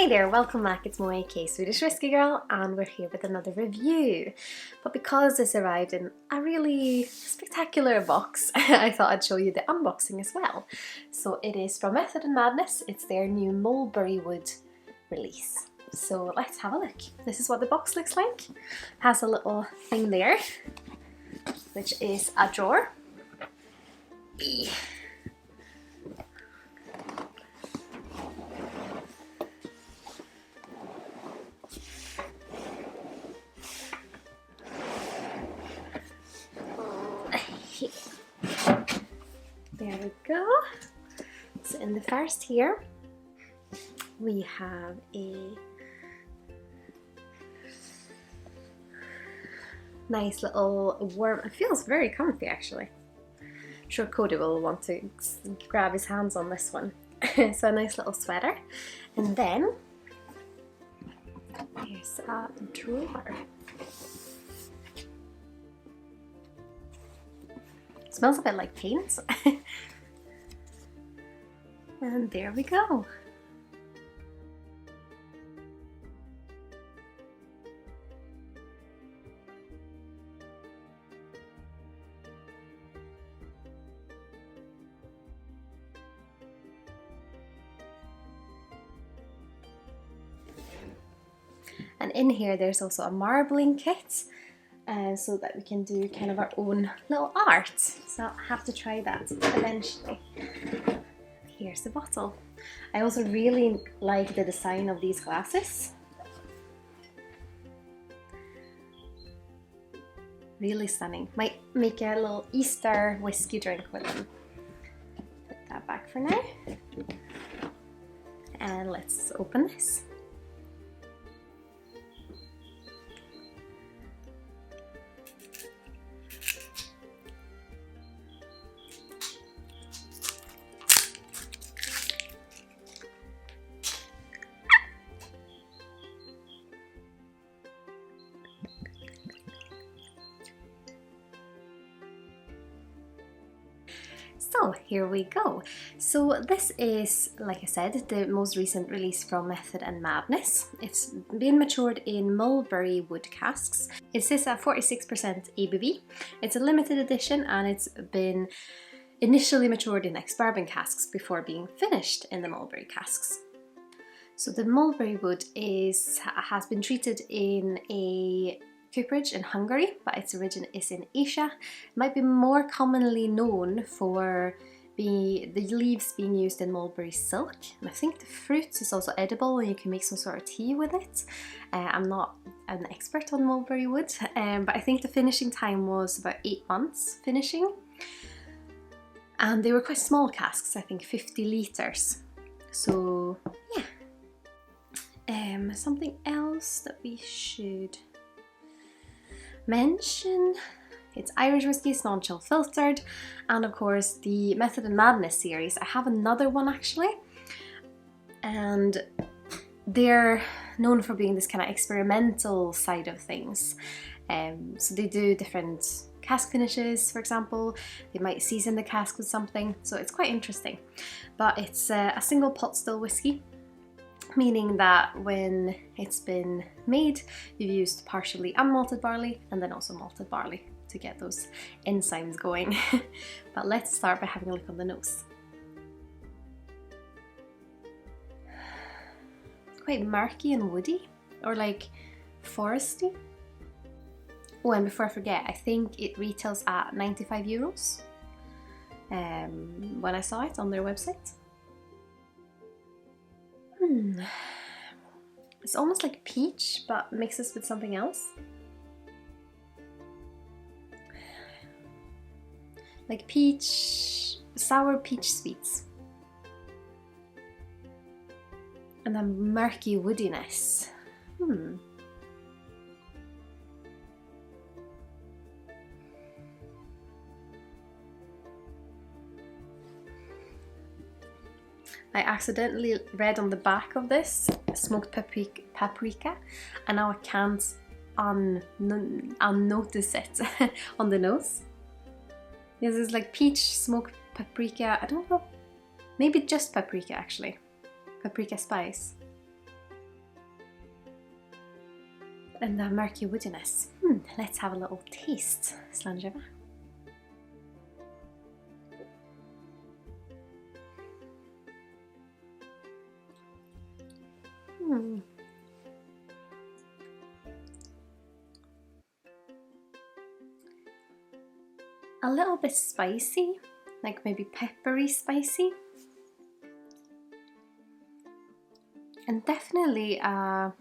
Hi there, welcome back. It's Moe, Swedish Whiskey Girl, and we're here with another review. But because this arrived in a really spectacular box, I thought I'd show you the unboxing as well. So it is from Method and Madness. It's their new Mulberry wood release. So let's have a look. This is what the box looks like. It has a little thing there, which is a drawer. There we go. So in the first here, we have a nice little worm. It feels very comfy actually. I'm sure Cody will want to grab his hands on this one. So a nice little sweater. And then here's a drawer. It smells a bit like paint. And there we go. And in here there's also a marbling kit, so that we can do kind of our own little art. So I'll have to try that eventually. Here's the bottle. I also really like the design of these glasses. Really stunning. Might make a little Easter whiskey drink with them. Put that back for now. And let's open this. So here we go. So this is, like I said, the most recent release from Method and Madness. It's been matured in Mulberry wood casks. It says at 46% ABV. It's a limited edition and it's been initially matured in ex-bourbon casks before being finished in the Mulberry casks. So the Mulberry wood has been treated in a cooperage in Hungary, but its origin is in Asia. It might be more commonly known for the leaves being used in mulberry silk, and I think the fruit is also edible and you can make some sort of tea with it. I'm not an expert on mulberry wood, but I think the finishing time was about 8 months finishing, and they were quite small casks, I think 50 litres. So yeah. Something else that we should mention, it's Irish whiskey, it's non-chill filtered, and of course the Method and Madness series. I have another one actually, and they're known for being this kind of experimental side of things. So they do different cask finishes, for example. They might season the cask with something, so it's quite interesting. But it's a single pot still whiskey, meaning that when it's been made, you've used partially unmalted barley and then also malted barley to get those enzymes going. But let's start by having a look on the nose. It's quite murky and woody, or like foresty. Oh, and before I forget, I think it retails at 95 euros when I saw it on their website. It's almost like peach, but mixes with something else. Like peach, sour peach sweets. And a murky woodiness. I accidentally read on the back of this smoked paprika, and now I can't unnotice it on the nose. This is like peach smoked paprika. I don't know, maybe just paprika actually. Paprika spice. and the murky woodiness. Let's have a little taste. Sláinte. A little bit spicy, like maybe peppery spicy. And definitely a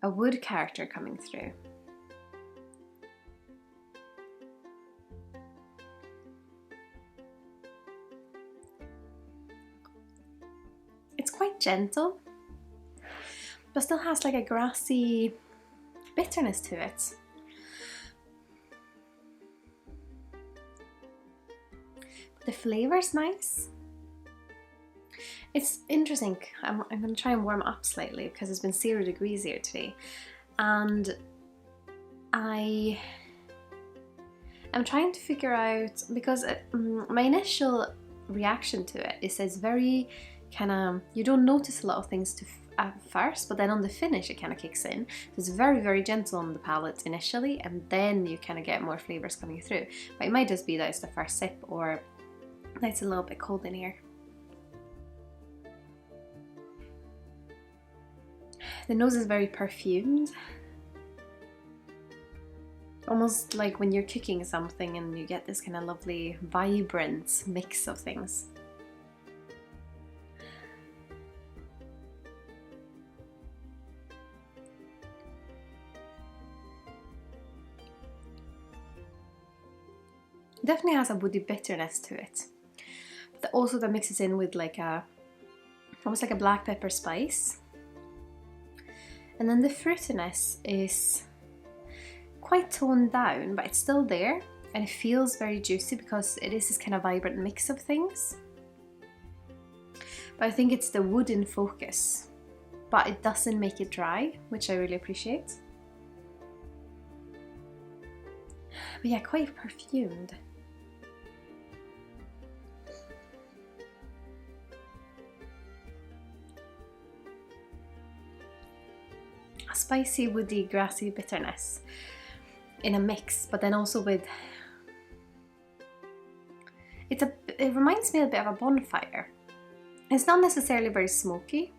wood character coming through. It's quite gentle, but still has like a grassy bitterness to it. The flavor's nice. It's interesting. I'm going to try and warm up slightly because it's been 0 degrees here today, and I'm trying to figure out, because my initial reaction to it is it's very kind of, you don't notice a lot of things at first, but then on the finish it kind of kicks in. So it's very, very gentle on the palate initially, and then you kind of get more flavors coming through. But it might just be that it's the first sip, or that it's a little bit cold in here. The nose is very perfumed. Almost like when you're cooking something and you get this kind of lovely, vibrant mix of things. It definitely has a woody bitterness to it. But also that mixes in with like almost like a black pepper spice. And then the fruitiness is quite toned down, but it's still there, and it feels very juicy because it is this kind of vibrant mix of things. But I think it's the wood in focus, but it doesn't make it dry, which I really appreciate. But yeah, quite perfumed. A spicy, woody, grassy bitterness in a mix, but then also with it reminds me a bit of a bonfire. It's not necessarily very smoky,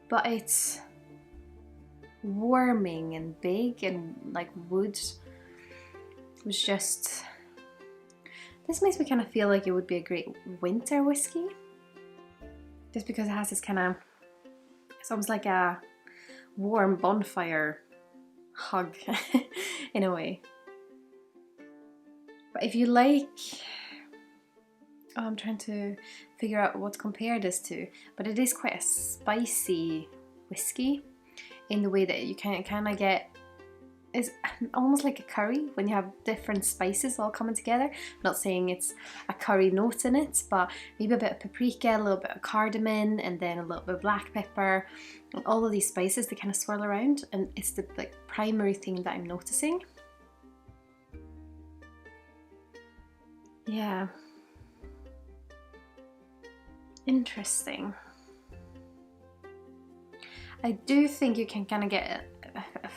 but it's warming and big and like wood. It was just, this makes me kind of feel like it would be a great winter whiskey, just because it has this kind of, it's almost like a warm bonfire hug in a way. But if you like, I'm trying to figure out what to compare this to, but it is quite a spicy whiskey in the way that you can kind of get, it's almost like a curry when you have different spices all coming together. I'm not saying it's a curry note in it, but maybe a bit of paprika, a little bit of cardamom, and then a little bit of black pepper. And all of these spices, they kind of swirl around, and it's the like primary thing that I'm noticing. Yeah. Interesting. I do think you can kind of get,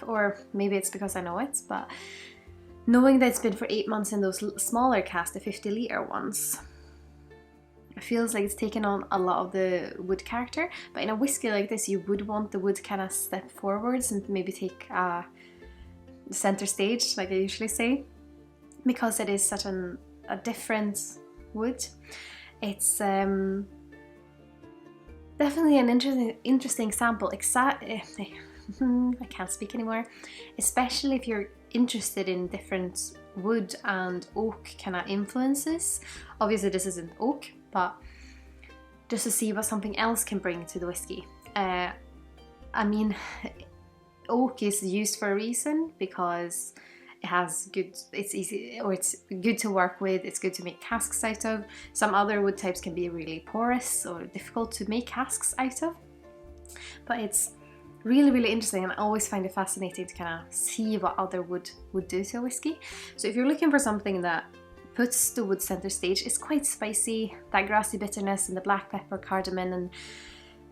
or maybe it's because I know it, but knowing that it's been for 8 months in those smaller casks, the 50-litre ones, it feels like it's taken on a lot of the wood character. But in a whiskey like this, you would want the wood kind of step forwards and maybe take center stage, like I usually say, because it is such a different wood. It's definitely an interesting sample. I can't speak anymore. Especially if you're interested in different wood and oak kind of influences. Obviously this isn't oak, but just to see what something else can bring to the whiskey. I mean, oak is used for a reason, because it has good, it's easy, or it's good to work with, it's good to make casks out of. Some other wood types can be really porous or difficult to make casks out of. But it's really, really interesting, and I always find it fascinating to kind of see what other wood would do to a whiskey. So if you're looking for something that puts the wood center stage, it's quite spicy, that grassy bitterness and the black pepper, cardamom, and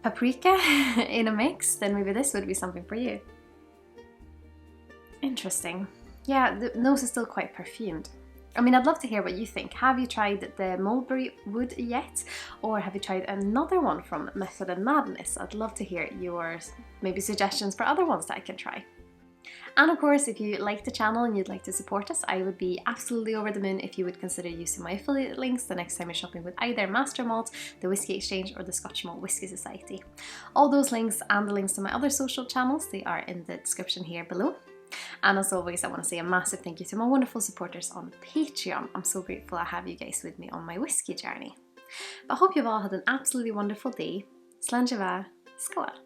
paprika in a mix, then maybe this would be something for you. Interesting. Yeah, the nose is still quite perfumed. I mean, I'd love to hear what you think. Have you tried the Mulberry wood yet? Or have you tried another one from Method and Madness? I'd love to hear your maybe suggestions for other ones that I can try. And of course, if you like the channel and you'd like to support us, I would be absolutely over the moon if you would consider using my affiliate links the next time you're shopping with either Master Malt, the Whisky Exchange, or the Scotch Malt Whisky Society. All those links and the links to my other social channels, they are in the description here below. And as always, I want to say a massive thank you to my wonderful supporters on Patreon. I'm so grateful I have you guys with me on my whiskey journey. But I hope you've all had an absolutely wonderful day. Sláinte Skål!